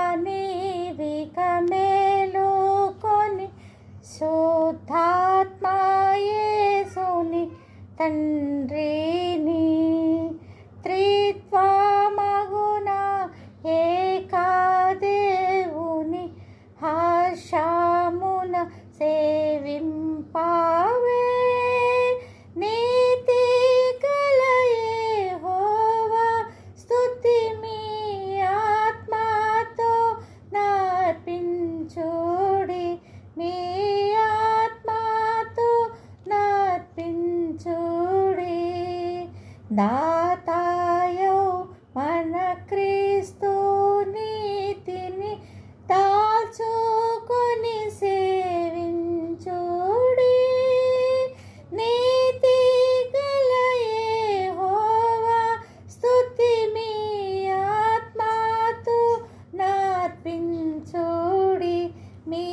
ఆత్మానివిక మేలుకొని శుద్ధాత్మ యేసుని తండ్రిని త్రిత్వమగున ఏకాదేవుని హర్షమున సేవింపవే నీతి గల యెహోవా స్తుతి మీ ఆత్మతో నర్పించుడి మీ ఆత్మతో నర్పించుడి దాతాయో మన క్రీస్తు నీతిని దాల్చుకొని సేవించుడి నీతి గల యెహోవా స్తుతి మీ ఆత్మతో నర్పించుడి మీ